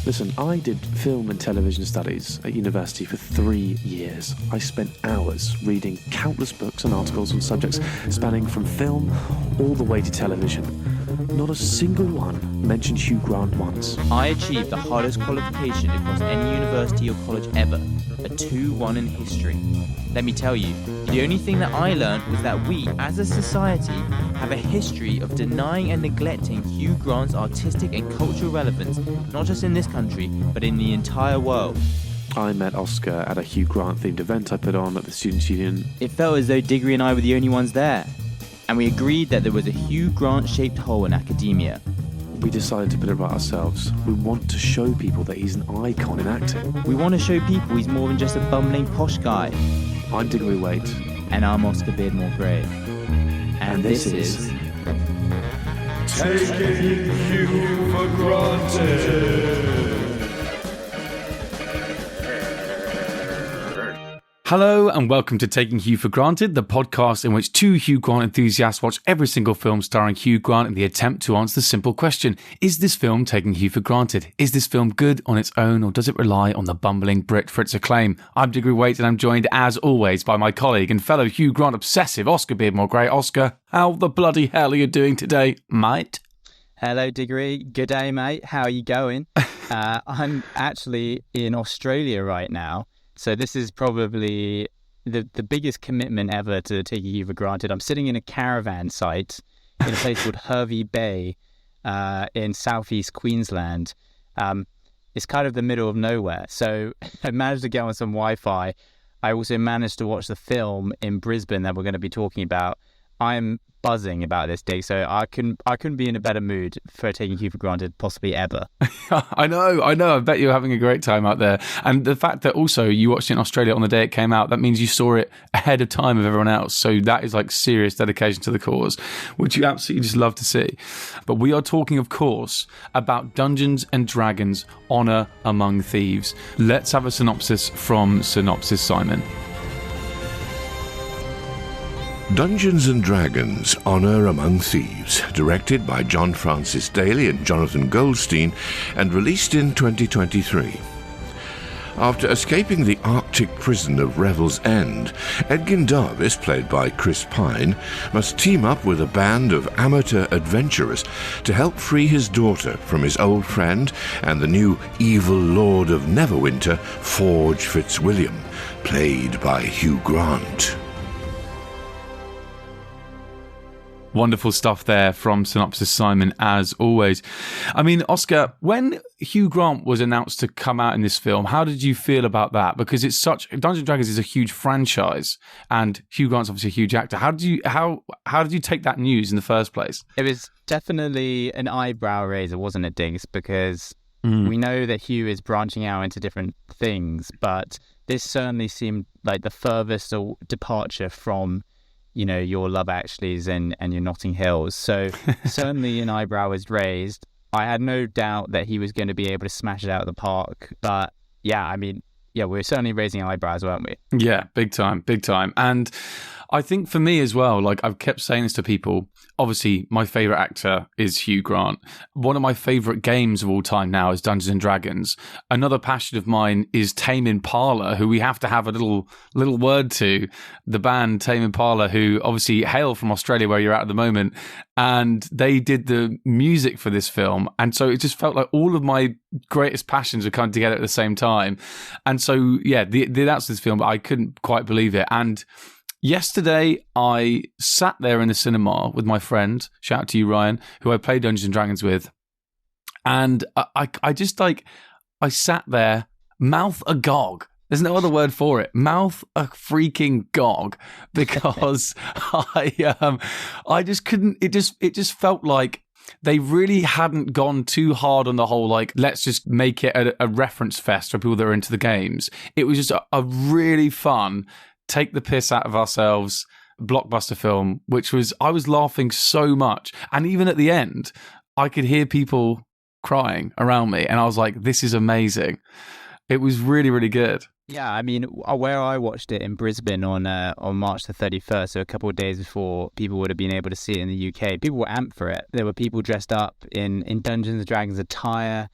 Listen, I did film and television studies at university for 3 years. I spent hours reading countless books and articles on subjects spanning from film all the way to television. Not a single one mentioned Hugh Grant once. I achieved the hardest qualification across any university or college ever, a 2-1 in history. Let me tell you, the only thing that I learned was that we, as a society, have a history of denying and neglecting Hugh Grant's artistic and cultural relevance, not just in this country, but in the entire world. I met Oscar at a Hugh Grant-themed event I put on at the Students' Union. It felt as though Diggory and I were the only ones there, and we agreed that there was a Hugh Grant-shaped hole in academia. We decided to put it right ourselves. We want to show people that he's an icon in acting. We want to show people he's more than just a bumbling posh guy. I'm Diggory Waite. And I'm Oscar Beardmore Gray. And this is... Taking Hugh for Granted. Hello and welcome to Taking Hugh for Granted, the podcast in which two Hugh Grant enthusiasts watch every single film starring Hugh Grant in the attempt to answer the simple question: is this film taking Hugh for granted? Is this film good on its own, or does it rely on the bumbling Brit for its acclaim? I'm Diggory Waite, and I'm joined as always by my colleague and fellow Hugh Grant obsessive Oscar Beardmore Gray. Oscar, how the bloody hell are you doing today, mate? Hello, Diggory. Good day, mate. How are you going? I'm actually in Australia right now. So this is probably the biggest commitment ever to taking you for granted. I'm sitting in a caravan site in a place called Hervey Bay in southeast Queensland. It's kind of the middle of nowhere. So I managed to get on some Wi-Fi. I also managed to watch the film in Brisbane that we're going to be talking about. I'm buzzing about this, Dig, so I couldn't be in a better mood for taking you for granted possibly ever. I know. I bet you're having a great time out there. And the fact that also you watched it in Australia on the day it came out, that means you saw it ahead of time of everyone else. So that is like serious dedication to the cause, which you absolutely just love to see. But we are talking, of course, about Dungeons and Dragons: Honor Among Thieves. Let's have a synopsis from Synopsis Simon. Dungeons and Dragons: Honor Among Thieves, directed by John Francis Daly and Jonathan Goldstein, and released in 2023. After escaping the Arctic prison of Revel's End, Edgin Darvis, played by Chris Pine, must team up with a band of amateur adventurers to help free his daughter from his old friend and the new evil Lord of Neverwinter, Forge Fitzwilliam, played by Hugh Grant. Wonderful stuff there from Synopsis Simon, as always. I mean, Oscar, when Hugh Grant was announced to come out in this film, how did you feel about that? Because it's Dungeons and Dragons is a huge franchise, and Hugh Grant's obviously a huge actor. How did you take that news in the first place? It was definitely an eyebrow raiser, wasn't it, Diggs? Because we know that Hugh is branching out into different things, but this certainly seemed like the furthest departure from, you know, your Love Actuallys and your Notting Hills. So certainly an eyebrow was raised. I had no doubt that he was going to be able to smash it out of the park. But yeah, I mean, yeah, we're certainly raising eyebrows, weren't we? Yeah, big time. And I think for me as well, like I've kept saying this to people, obviously my favourite actor is Hugh Grant. One of my favourite games of all time now is Dungeons and Dragons. Another passion of mine is Tame Impala, who we have to have a little word to. The band Tame Impala, who obviously hail from Australia, where you're at the moment, and they did the music for this film. And so it just felt like all of my greatest passions were coming together at the same time. And so, yeah, the announcement of this film, I couldn't quite believe it. And yesterday, I sat there in the cinema with my friend, shout out to you, Ryan, who I played Dungeons & Dragons with. And I just I sat there, mouth agog. There's no other word for it. Mouth a freaking gog. Because I just couldn't, it just felt like they really hadn't gone too hard on the whole, like, let's just make it a reference fest for people that are into the games. It was just a really fun, take the piss out of ourselves blockbuster film, I was laughing so much. And even at the end, I could hear people crying around me. And I was like, this is amazing. It was really, really good. Yeah, I mean, where I watched it in Brisbane on March the 31st, so a couple of days before people would have been able to see it in the UK, people were amped for it. There were people dressed up in Dungeons & Dragons attire.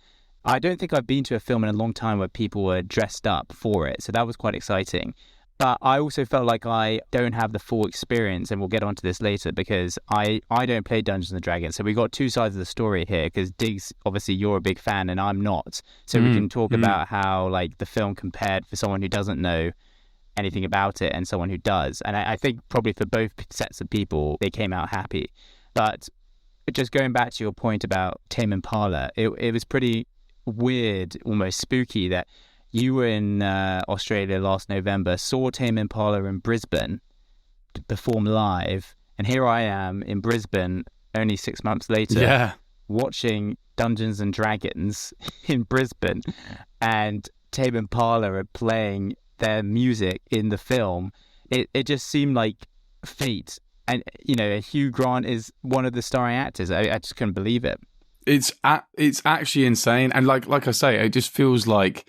I don't think I've been to a film in a long time where people were dressed up for it. So that was quite exciting. But I also felt like I don't have the full experience, and we'll get onto this later, because I don't play Dungeons and Dragons. So we got two sides of the story here, because Diggs, obviously you're a big fan and I'm not. So we can talk about how like the film compared for someone who doesn't know anything about it and someone who does. And I think probably for both sets of people, they came out happy. But just going back to your point about Tame Impala, it was pretty weird, almost spooky, that you were in Australia last November, saw Tame Impala in Brisbane to perform live, and here I am in Brisbane only 6 months later, watching Dungeons and Dragons in Brisbane, and Tame Impala are playing their music in the film. It just seemed like fate. And, you know, Hugh Grant is one of the starring actors. I just couldn't believe it. It's actually insane. And like I say, it just feels like,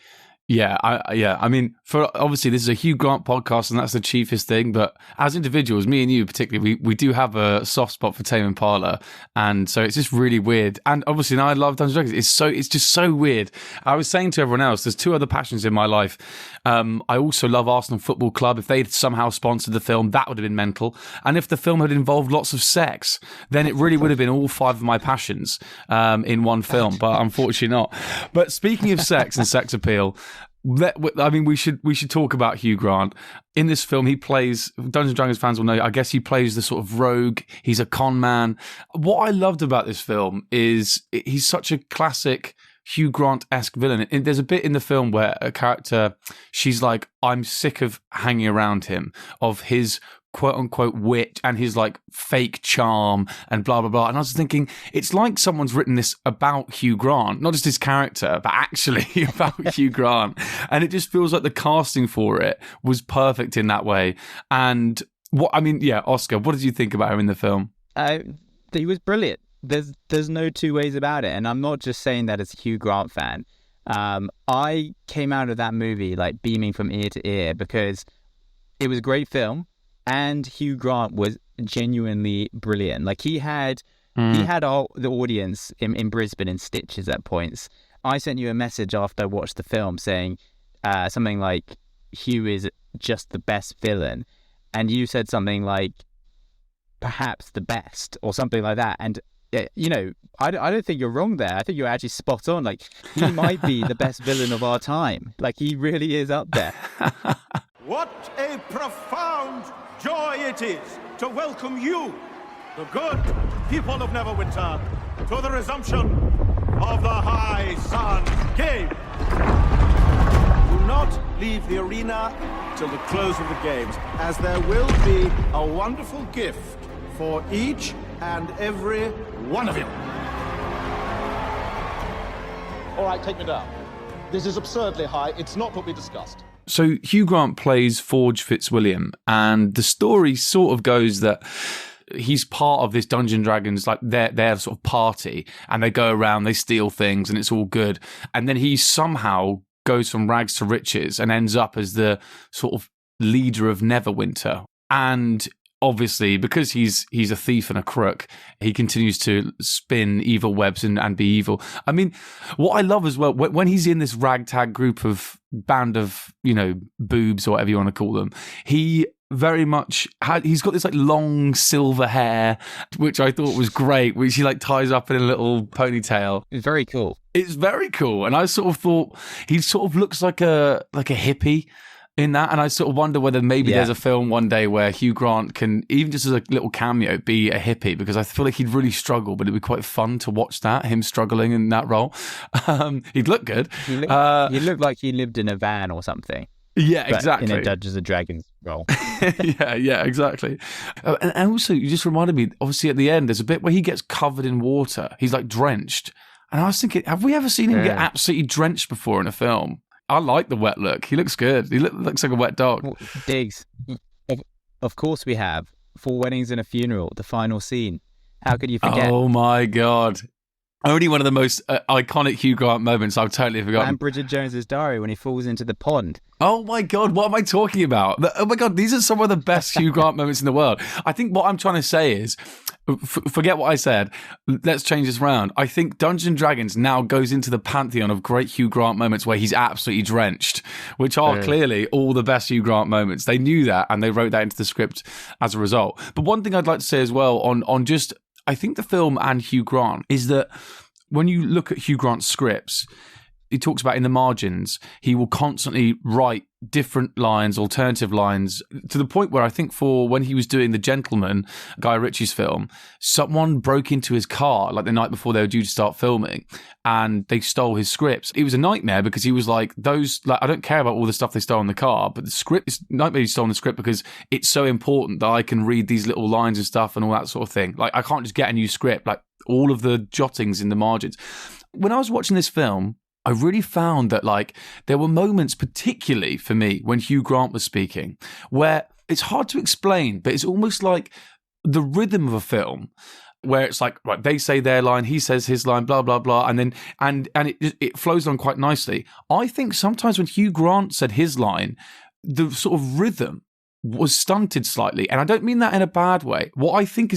I mean, for obviously this is a Hugh Grant podcast, and that's the chiefest thing. But as individuals, me and you particularly, we do have a soft spot for Tame Impala, and so it's just really weird. And obviously, now I love Dungeons and Dragons. It's just so weird. I was saying to everyone else, there's two other passions in my life. I also love Arsenal Football Club. If they'd somehow sponsored the film, that would have been mental. And if the film had involved lots of sex, then it really would have been all five of my passions in one film. But unfortunately not. But speaking of sex and sex appeal, I mean, we should talk about Hugh Grant. In this film, he plays, Dungeons and Dragons fans will know, I guess he plays the sort of rogue. He's a con man. What I loved about this film is he's such a classic Hugh Grant-esque villain. And there's a bit in the film where a character, she's like, I'm sick of hanging around him, of his quote-unquote wit and his like fake charm and blah blah blah. And I was thinking, it's like someone's written this about Hugh Grant, not just his character, but actually about Hugh Grant. And it just feels like the casting for it was perfect in that way. And Oscar, what did you think about him in the film? He was brilliant. There's no two ways about it. And I'm not just saying that as a Hugh Grant fan. I came out of that movie like beaming from ear to ear, because it was a great film. And Hugh Grant was genuinely brilliant. Like he had all the audience in Brisbane in stitches at points. I sent you a message after I watched the film saying something like, Hugh is just the best villain. And you said something like, perhaps the best, or something like that. And, you know, I don't think you're wrong there. I think you're actually spot on. Like, he might be the best villain of our time. Like, he really is up there. What a profound joy it is to welcome you, the good people of Neverwinter, to the resumption of the High Sun Game. Do not leave the arena till the close of the games, as there will be a wonderful gift for each and every one of you. All right, take me down. This is absurdly high. It's not what we discussed. So Hugh Grant plays Forge Fitzwilliam, and the story sort of goes that he's part of this Dungeons and Dragons, like their sort of party, and they go around, they steal things, and it's all good. And then he somehow goes from rags to riches and ends up as the sort of leader of Neverwinter. And obviously, because he's a thief and a crook, he continues to spin evil webs and be evil. I mean, what I love as well, when he's in this ragtag group of band of, you know, boobs or whatever you want to call them, he very much he's got this like long silver hair, which I thought was great, which he like ties up in a little ponytail. It's very cool. It's very cool. And I sort of thought he sort of looks like a hippie in that, and I sort of wonder whether maybe there's a film one day where Hugh Grant can, even just as a little cameo, be a hippie, because I feel like he'd really struggle, but it'd be quite fun to watch that, him struggling in that role. He'd look good. He looked like he lived in a van or something. Yeah, exactly. In a Dungeons and Dragons role. yeah, exactly. And also, you just reminded me, obviously at the end, there's a bit where he gets covered in water. He's like drenched. And I was thinking, have we ever seen him get absolutely drenched before in a film? I like the wet look. He looks good. He looks like a wet dog. Well, Diggs, of course we have. 4 Weddings and a Funeral, the final scene. How could you forget? Oh my God. Only one of the most iconic Hugh Grant moments I've totally forgotten. And Bridget Jones's Diary when he falls into the pond. Oh my God, what am I talking about? Oh my God, these are some of the best Hugh Grant moments in the world. I think what I'm trying to say is, forget what I said, let's change this round. I think Dungeons & Dragons now goes into the pantheon of great Hugh Grant moments where he's absolutely drenched, which are clearly all the best Hugh Grant moments. They knew that and they wrote that into the script as a result. But one thing I'd like to say as well on just, I think the film and Hugh Grant is that when you look at Hugh Grant's scripts, he talks about in the margins, he will constantly write different lines, alternative lines, to the point where I think for when he was doing The Gentleman, Guy Ritchie's film, someone broke into his car like the night before they were due to start filming and they stole his scripts. It was a nightmare because he was like, I don't care about all the stuff they stole in the car, but the script is nightmare he stole the script because it's so important that I can read these little lines and stuff and all that sort of thing. Like, I can't just get a new script, like all of the jottings in the margins. When I was watching this film, I really found that like there were moments, particularly for me, when Hugh Grant was speaking, where it's hard to explain, but it's almost like the rhythm of a film where it's like, right, they say their line, he says his line, blah, blah, blah. And then, and it flows on quite nicely. I think sometimes when Hugh Grant said his line, the sort of rhythm was stunted slightly, and I don't mean that in a bad way. What I think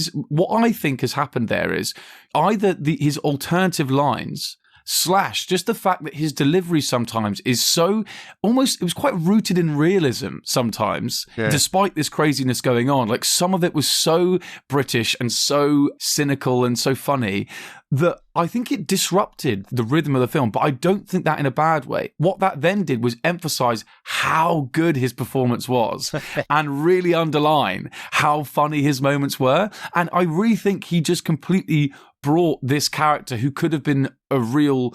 has happened there is either his alternative lines / just the fact that his delivery sometimes is so almost, it was quite rooted in realism sometimes, despite this craziness going on. Like some of it was so British and so cynical and so funny that I think it disrupted the rhythm of the film, but I don't think that in a bad way. What that then did was emphasize how good his performance was and really underline how funny his moments were. And I really think he just completely brought this character who could have been a real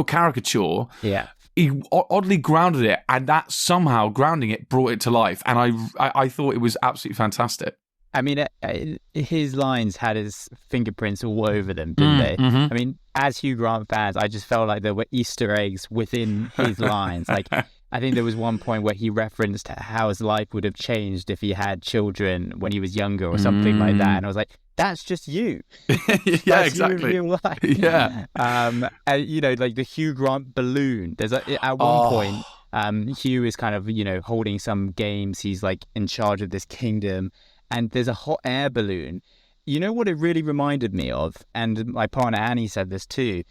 caricature. Yeah. He oddly grounded it, and that somehow grounding it brought it to life. And I thought it was absolutely fantastic. I mean, his lines had his fingerprints all over them, didn't they? Mm-hmm. I mean, as Hugh Grant fans, I just felt like there were Easter eggs within his lines. Like, I think there was one point where he referenced how his life would have changed if he had children when he was younger or something like that. And I was like, that's just you. Yeah, exactly. You in real life. Yeah. And, like the Hugh Grant balloon. There's at one point, Hugh is kind of, holding some games. He's like in charge of this kingdom. And there's a hot air balloon. You know what it really reminded me of? And my partner Annie said this too.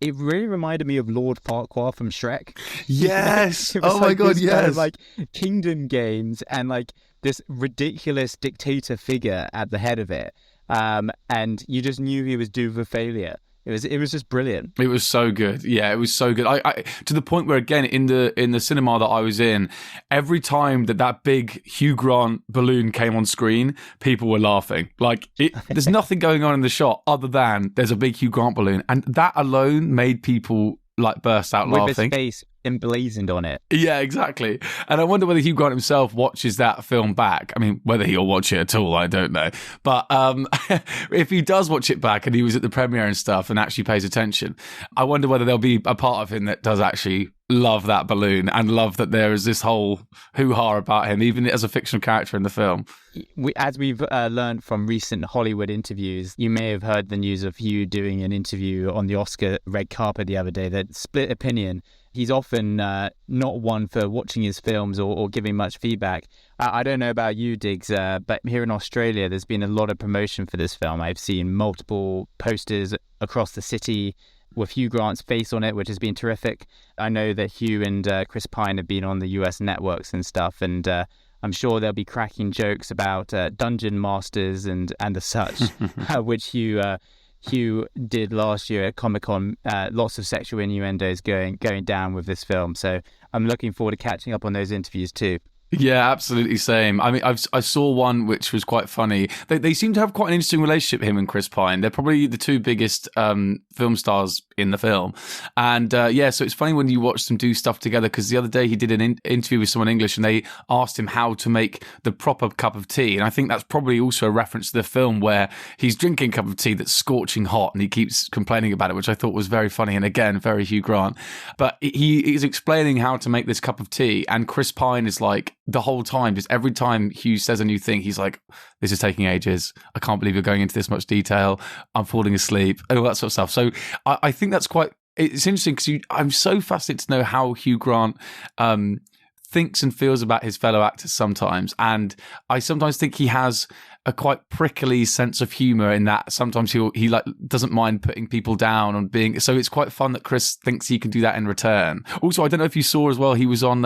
It really reminded me of Lord Farquaad from Shrek. Yes. It was my God, this yes. kind of like kingdom games and like this ridiculous dictator figure at the head of it. And you just knew he was doomed for failure. It was just brilliant. It was so good. Yeah, it was so good. I to the point where, again, in the cinema that I was in, every time that big Hugh Grant balloon came on screen, people were laughing. Like, there's nothing going on in the shot other than there's a big Hugh Grant balloon, and that alone made people like burst out laughing. With his face emblazoned on it. Yeah, exactly. And I wonder whether Hugh Grant himself watches that film back. I mean, whether he'll watch it at all, I don't know. But if he does watch it back and he was at the premiere and stuff and actually pays attention, I wonder whether there'll be a part of him that does actually love that balloon and love that there is this whole hoo-ha about him, even as a fictional character in the film. As we've learned from recent Hollywood interviews, you may have heard the news of Hugh doing an interview on the Oscar red carpet the other day that split opinion. He's often not one for watching his films or giving much feedback. I don't know about you, Diggs, but here in Australia, there's been a lot of promotion for this film. I've seen multiple posters across the city with Hugh Grant's face on it, which has been terrific. I know that Hugh and Chris Pine have been on the US networks and stuff, and I'm sure they'll be cracking jokes about dungeon masters and the such, which Hugh did last year at Comic-Con. Lots of sexual innuendos going down with this film. So I'm looking forward to catching up on those interviews too. Yeah, absolutely same. I mean, I saw one which was quite funny. They seem to have quite an interesting relationship, him and Chris Pine. They're probably the two biggest film stars in the film. And so it's funny when you watch them do stuff together, because the other day he did an interview with someone English and they asked him how to make the proper cup of tea. And I think that's probably also a reference to the film where he's drinking a cup of tea that's scorching hot and he keeps complaining about it, which I thought was very funny. And again, very Hugh Grant. But he is explaining how to make this cup of tea. And Chris Pine is like, the whole time, just every time Hugh says a new thing, he's like, this is taking ages. I can't believe you're going into this much detail. I'm falling asleep, and all that sort of stuff. So I think that's it's interesting because I'm so fascinated to know how Hugh Grant thinks and feels about his fellow actors sometimes. And I sometimes think he has a quite prickly sense of humor in that sometimes he like doesn't mind putting people down and being, so it's quite fun that Chris thinks he can do that in return. Also, I don't know if you saw as well, he was on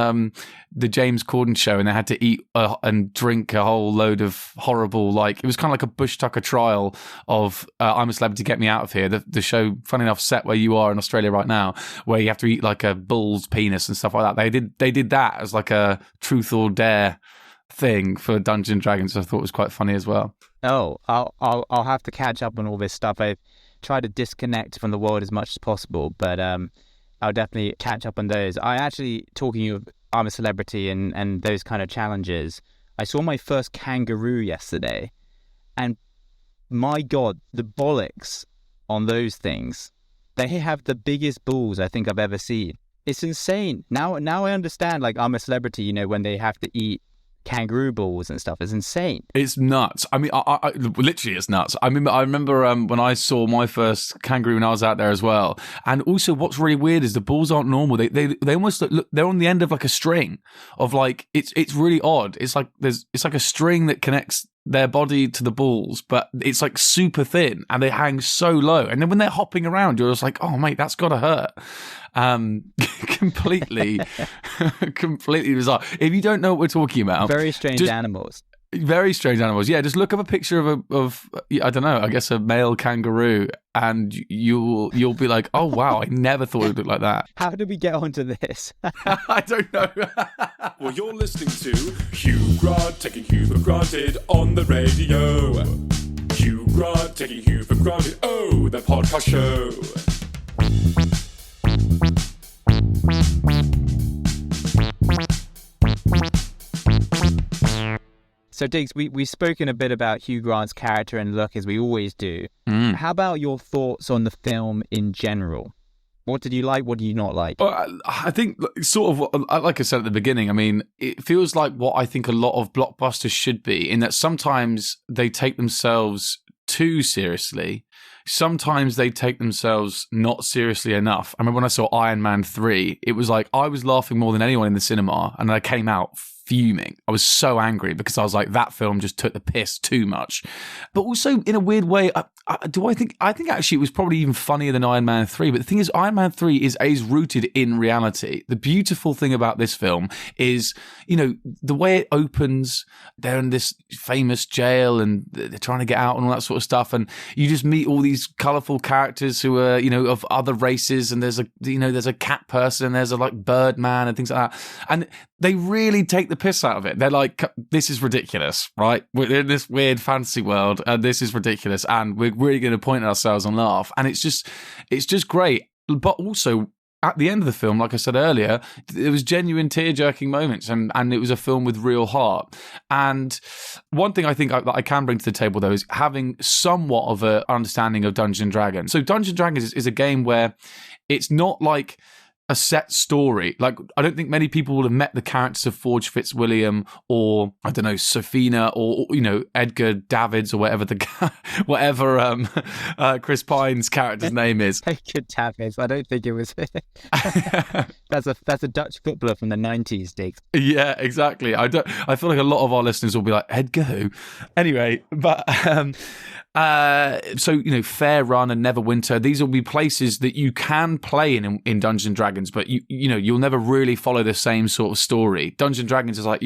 the James Corden show, and they had to eat and drink a whole load of horrible, like, it was kind of like a Bush Tucker trial of I'm a Celebrity, Get Me Out of Here, the show, funny enough, set where you are in Australia right now, where you have to eat like a bull's penis and stuff like that. They did that as like a truth or dare thing for Dungeons and Dragons. I thought it was quite funny as well. Oh, I'll have to catch up on all this stuff. I try to disconnect from the world as much as possible, but I'll definitely catch up on those. I actually, talking of I'm a Celebrity and those kind of challenges, I saw my first kangaroo yesterday, and my God, the bollocks on those things. They have the biggest balls I think I've ever seen. It's insane. Now I understand, like, I'm a Celebrity, you know, when they have to eat kangaroo balls and stuff. Is insane. It's nuts. I mean, I literally, it's nuts. I mean, I remember when I saw my first kangaroo when I was out there as well. And also, what's really weird is the balls aren't normal. They almost look, they're on the end of like a string of like, it's really odd. It's like it's like a string that connects their body to the balls, but it's like super thin and they hang so low. And then when they're hopping around, you're just like, oh mate, that's gotta hurt. Completely bizarre. If you don't know what we're talking about, Very strange animals. Very strange animals. Yeah, just look up a picture of I don't know, I guess a male kangaroo, and you'll be like, oh wow, I never thought it would look like that. How did we get onto this? I don't know. Well, you're listening to Hugh Grant taking Hugh for granted on the radio. Hugh Grant taking Hugh for granted. Oh, the podcast show. So, Diggs, we've spoken a bit about Hugh Grant's character and look, as we always do. How about your thoughts on the film in general? What did you like? What did you not like? Well, I think sort of, like I said at the beginning, I mean, it feels like what I think a lot of blockbusters should be, in that sometimes they take themselves too seriously. Sometimes they take themselves not seriously enough. I remember when I saw Iron Man 3, it was like I was laughing more than anyone in the cinema, and I came out fuming. I was so angry because I was like, that film just took the piss too much. But also, in a weird way, I think actually it was probably even funnier than Iron Man 3. But the thing is, Iron Man 3 is rooted in reality. The beautiful thing about this film is, you know, the way it opens, they're in this famous jail and they're trying to get out and all that sort of stuff. And you just meet all these colourful characters who are, you know, of other races. And there's a cat person and there's a like bird man and things like that. And they really take the piss out of it. They're like, this is ridiculous, right? We're in this weird fantasy world and this is ridiculous, and we're really going to point at ourselves and laugh. And it's just great. But also, at the end of the film, like I said earlier, there was genuine tear-jerking moments, and it was a film with real heart. And one thing I think that I can bring to the table, though, is having somewhat of an understanding of Dungeons and Dragons. So Dungeons and Dragons is a game where it's not like a set story. Like, I don't think many people would have met the characters of Forge Fitzwilliam, or I don't know, Sophina, or you know, Edgar Davids, or whatever Chris Pine's character's name is. Edgar Davids. I don't think it was. That's a Dutch footballer from the 90s, Diggs. Yeah, exactly. I feel like a lot of our listeners will be like, Edgar who? Anyway, but so, you know, Fair Run and Neverwinter, these will be places that you can play in Dungeons and Dragons, but you know, you'll never really follow the same sort of story. Dungeons and Dragons is like,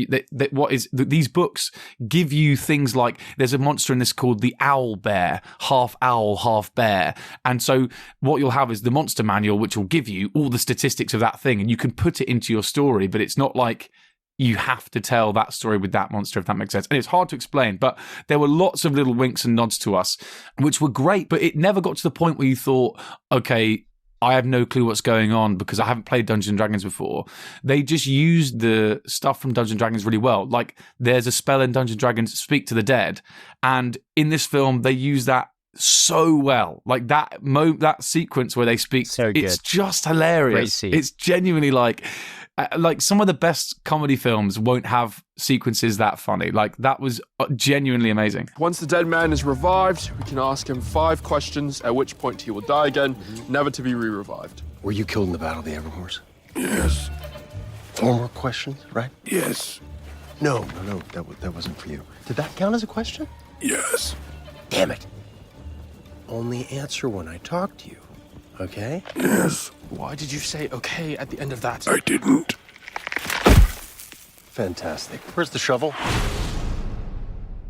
these books give you things like, there's a monster in this called the Owl Bear, half owl, half bear. And so what you'll have is the monster manual, which will give you all the statistics of that thing, and you can put it into your story, but it's not like you have to tell that story with that monster, if that makes sense. And it's hard to explain, but there were lots of little winks and nods to us, which were great, but it never got to the point where you thought, okay, I have no clue what's going on because I haven't played Dungeons and Dragons before. They just used the stuff from Dungeons and Dragons really well. Like, there's a spell in Dungeons and Dragons, Speak to the Dead, and in this film, they use that so well. Like, that sequence where they speak, so good. It's just hilarious. It's genuinely like, Like, some of the best comedy films won't have sequences that funny. Like, that was genuinely amazing. Once the dead man is revived, we can ask him 5 questions, at which point he will die again, never to be re-revived. Were you killed in the Battle of the Everhorse? Yes. 4 more questions, right? Yes. No, that wasn't for you. Did that count as a question? Yes. Damn it. Only answer when I talk to you, okay? Yes. Why did you say okay at the end of that? I didn't. Fantastic. Where's the shovel?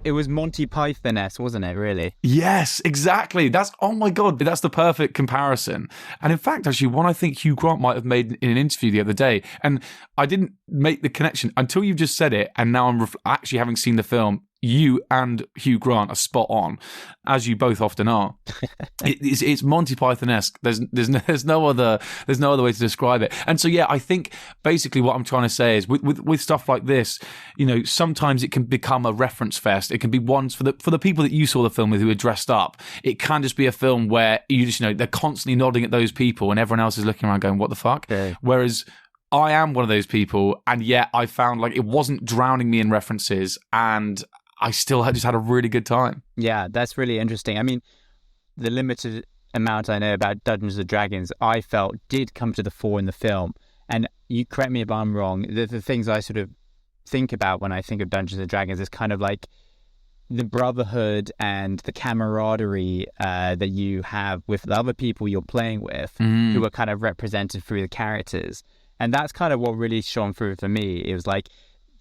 It was Monty Python-esque, wasn't it, really? Yes, exactly. Oh my God, that's the perfect comparison. And in fact, actually, one I think Hugh Grant might have made in an interview the other day, and I didn't make the connection until you've just said it, and now I'm actually having seen the film. You and Hugh Grant are spot on, as you both often are. It's Monty Python-esque. There's no other way to describe it. And so, yeah, I think basically what I'm trying to say is with stuff like this, you know, sometimes it can become a reference fest. It can be ones for the people that you saw the film with who are dressed up. It can just be a film where you just, you know, they're constantly nodding at those people and everyone else is looking around going, "What the fuck?" Okay. Whereas I am one of those people, and yet I found like it wasn't drowning me in references, and I still just had a really good time. Yeah, that's really interesting. I mean, the limited amount I know about Dungeons & Dragons, I felt did come to the fore in the film. And you correct me if I'm wrong, the things I sort of think about when I think of Dungeons & Dragons is kind of like the brotherhood and the camaraderie that you have with the other people you're playing with, who are kind of represented through the characters. And that's kind of what really shone through for me. It was like,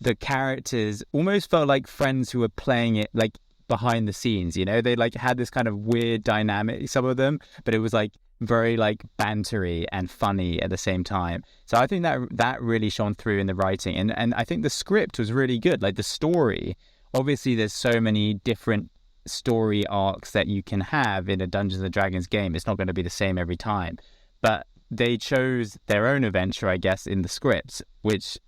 the characters almost felt like friends who were playing it like behind the scenes, you know? They like had this kind of weird dynamic, some of them, but it was like very like bantery and funny at the same time. So I think that really shone through in the writing. And I think the script was really good. Like the story, obviously there's so many different story arcs that you can have in a Dungeons & Dragons game. It's not going to be the same every time. But they chose their own adventure, I guess, in the script, which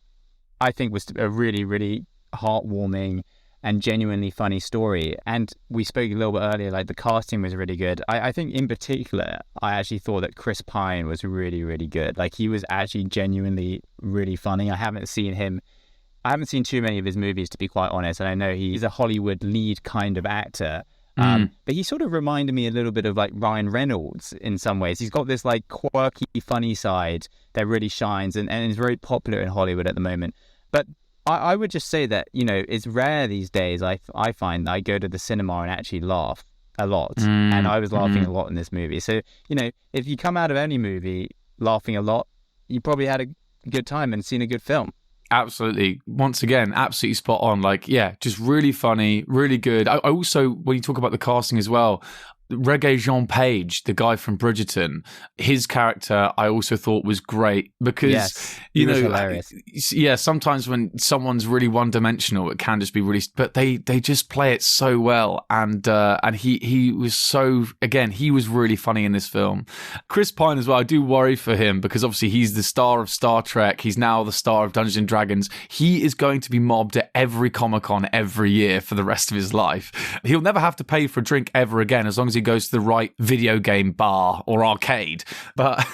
I think was a really, really heartwarming and genuinely funny story. And we spoke a little bit earlier, like the casting was really good. I think in particular, I actually thought that Chris Pine was really, really good. Like he was actually genuinely really funny. I haven't seen too many of his movies, to be quite honest. And I know he's a Hollywood lead kind of actor. But he sort of reminded me a little bit of like Ryan Reynolds in some ways. He's got this like quirky, funny side that really shines and is very popular in Hollywood at the moment. But I would just say that, you know, it's rare these days. I find that I go to the cinema and actually laugh a lot. And I was laughing a lot in this movie. So, you know, if you come out of any movie laughing a lot, you probably had a good time and seen a good film. Absolutely. Once again, absolutely spot on. Like, yeah, just really funny, really good. I also, when you talk about the casting as well, Regé Jean Page, the guy from Bridgerton, his character I also thought was great because, you know, hilarious. Yeah, sometimes when someone's really one-dimensional, it can just be really, but they just play it so well. And he was so, again, he was really funny in this film. Chris Pine as well, I do worry for him because obviously he's the star of Star Trek. He's now the star of Dungeons & Dragons. He is going to be mobbed at every Comic-Con every year for the rest of his life. He'll never have to pay for a drink ever again as long as he goes to the right video game bar or arcade, but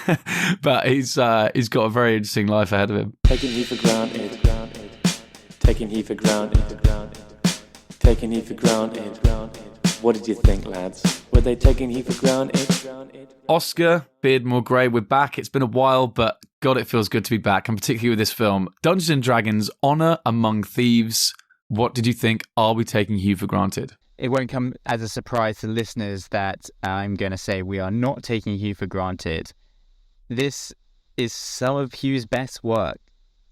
he's got a very interesting life ahead of him. Taking he for granted, taking he for granted, taking he for granted. What did you think, lads? Were they taking he for granted? Oscar Beardmore Gray, we're back. It's been a while, but God, it feels good to be back, and particularly with this film, Dungeons & Dragons: Honor Among Thieves. What did you think? Are we taking Hugh for granted? It won't come as a surprise to listeners that I'm going to say we are not taking Hugh for granted. This is some of Hugh's best work,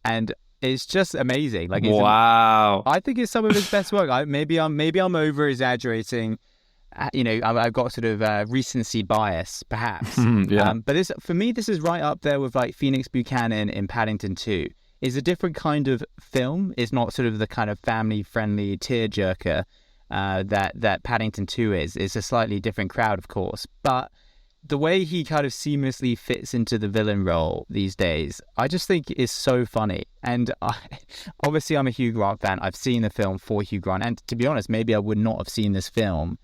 and it's just amazing. Like, wow! I think it's some of his best work. Maybe I'm over exaggerating. You know, I've got sort of recency bias, perhaps. Yeah. But for me, this is right up there with like Phoenix Buchanan in Paddington 2. It's a different kind of film. It's not sort of the kind of family-friendly tearjerker that Paddington 2 is. It's a slightly different crowd, of course, but the way he kind of seamlessly fits into the villain role these days, I just think is so funny. And obviously I'm a Hugh Grant fan. I've seen the film for Hugh Grant, and to be honest, maybe I would not have seen this film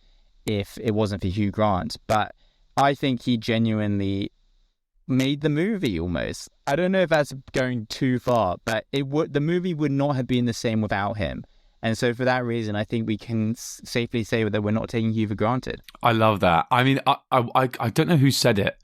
if it wasn't for Hugh Grant, but I think he genuinely made the movie almost. I don't know if that's going too far, but the movie would not have been the same without him. And so for that reason, I think we can safely say that we're not taking Hugh for granted. I love that. I mean, I don't know who said it,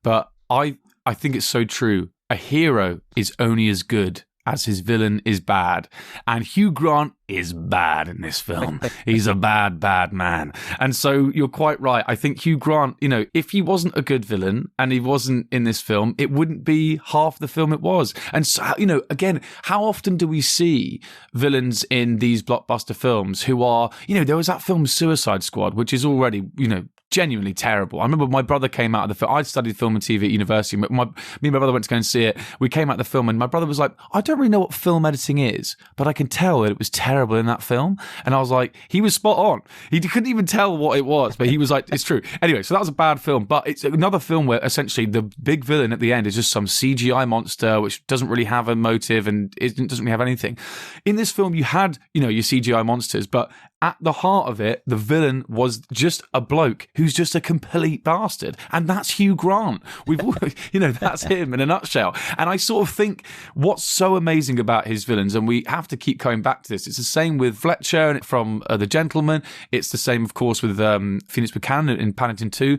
but I think it's so true. A hero is only as good as his villain is bad. And Hugh Grant is bad in this film. He's a bad, bad man. And so you're quite right. I think Hugh Grant, you know, if he wasn't a good villain and he wasn't in this film, it wouldn't be half the film it was. And so, you know, again, how often do we see villains in these blockbuster films who are, you know, there was that film Suicide Squad, which is already, you know, genuinely terrible. I remember my brother came out of the film. I studied film and TV at university. Me and my brother went to go and see it. We came out of the film and my brother was like, I don't really know what film editing is, but I can tell that it was terrible in that film. And I was like, he was spot on. He couldn't even tell what it was, but he was like, it's true. Anyway, so that was a bad film, but it's another film where essentially the big villain at the end is just some CGI monster, which doesn't really have a motive and it doesn't really have anything. In this film, you had, you know, your CGI monsters, but at the heart of it, the villain was just a bloke who's just a complete bastard. And that's Hugh Grant. You know, that's him in a nutshell. And I sort of think what's so amazing about his villains, and we have to keep coming back to this, it's the same with Fletcher from The Gentleman. It's the same, of course, with Phoenix Buchanan in Paddington 2.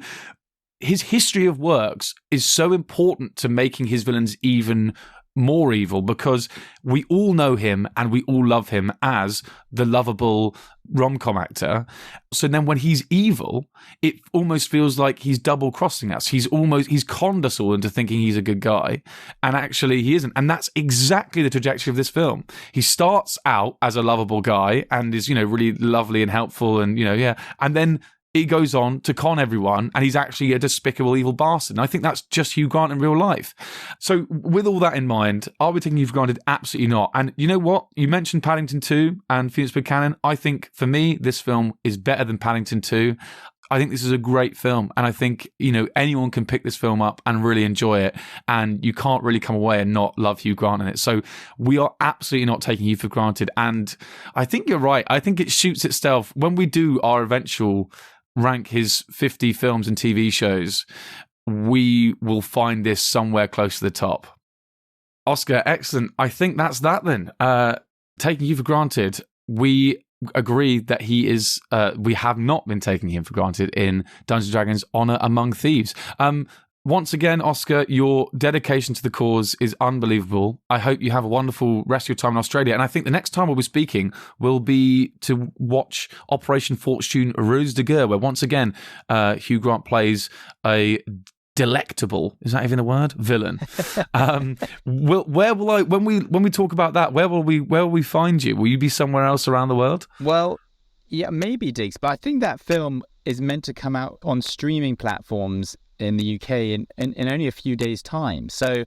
His history of works is so important to making his villains even more evil, because we all know him and we all love him as the lovable rom-com actor. So then when he's evil, it almost feels like he's double crossing us. He's conned us all into thinking he's a good guy, and actually he isn't. And that's exactly the trajectory of this film. He starts out as a lovable guy and is, you know, really lovely and helpful and, you know, yeah. And then he goes on to con everyone, and he's actually a despicable, evil bastard. And I think that's just Hugh Grant in real life. So with all that in mind, are we taking Hugh for granted? Absolutely not. And you know what? You mentioned Paddington 2 and Phoenix Buchanan. I think, for me, this film is better than Paddington 2. I think this is a great film, and I think, you know, anyone can pick this film up and really enjoy it, and you can't really come away and not love Hugh Grant in it. So we are absolutely not taking Hugh for granted, and I think you're right. I think it shoots itself. When we do our eventual rank his 50 films and TV shows, we will find this somewhere close to the top. Oscar, excellent. I think that's that then. Taking Hugh for granted, we agree that he is, we have not been taking him for granted in Dungeons & Dragons Honor Among Thieves. Once again, Oscar, your dedication to the cause is unbelievable. I hope you have a wonderful rest of your time in Australia. And I think the next time we'll be speaking will be to watch Operation Fortune Ruse de Guerre, where once again, Hugh Grant plays a delectable, is that even a word? Villain. Where will I, when we talk about that, where will we find you? Will you be somewhere else around the world? Well, yeah, maybe, Diggs, but I think that film is meant to come out on streaming platforms in the UK in only a few days' time. So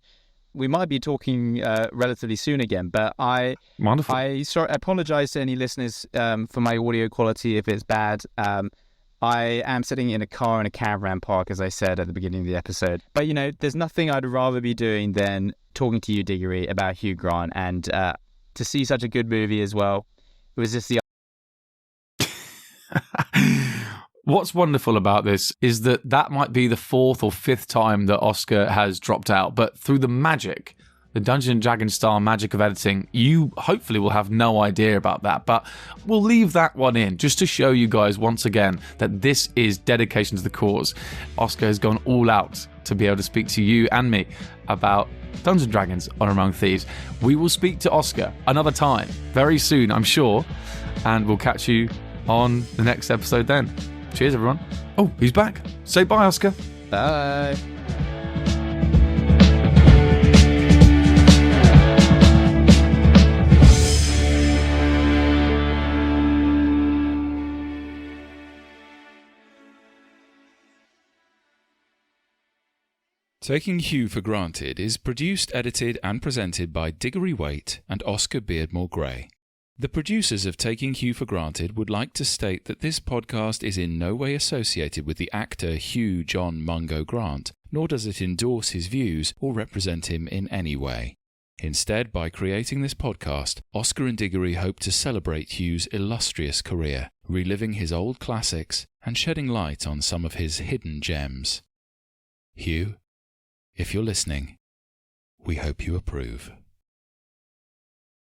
we might be talking relatively soon again, but I apologize to any listeners for my audio quality if it's bad. I am sitting in a car in a caravan park, as I said at the beginning of the episode. But, you know, there's nothing I'd rather be doing than talking to you, Diggory, about Hugh Grant, and to see such a good movie as well. It was just the... What's wonderful about this is that might be the 4th or 5th time that Oscar has dropped out, but through the magic, the Dungeons & Dragons style magic of editing, you hopefully will have no idea about that, but we'll leave that one in just to show you guys once again that this is dedication to the cause. Oscar has gone all out to be able to speak to you and me about Dungeons & Dragons Honor Among Thieves. We will speak to Oscar another time very soon, I'm sure, and we'll catch you on the next episode then. Cheers, everyone. Oh, he's back. Say bye, Oscar. Bye. Taking Hugh for Granted is produced, edited and presented by Diggory Waite and Oscar Beardmore Gray. The producers of Taking Hugh for Granted would like to state that this podcast is in no way associated with the actor Hugh John Mungo Grant, nor does it endorse his views or represent him in any way. Instead, by creating this podcast, Oscar and Diggory hope to celebrate Hugh's illustrious career, reliving his old classics and shedding light on some of his hidden gems. Hugh, If you're listening, we hope you approve.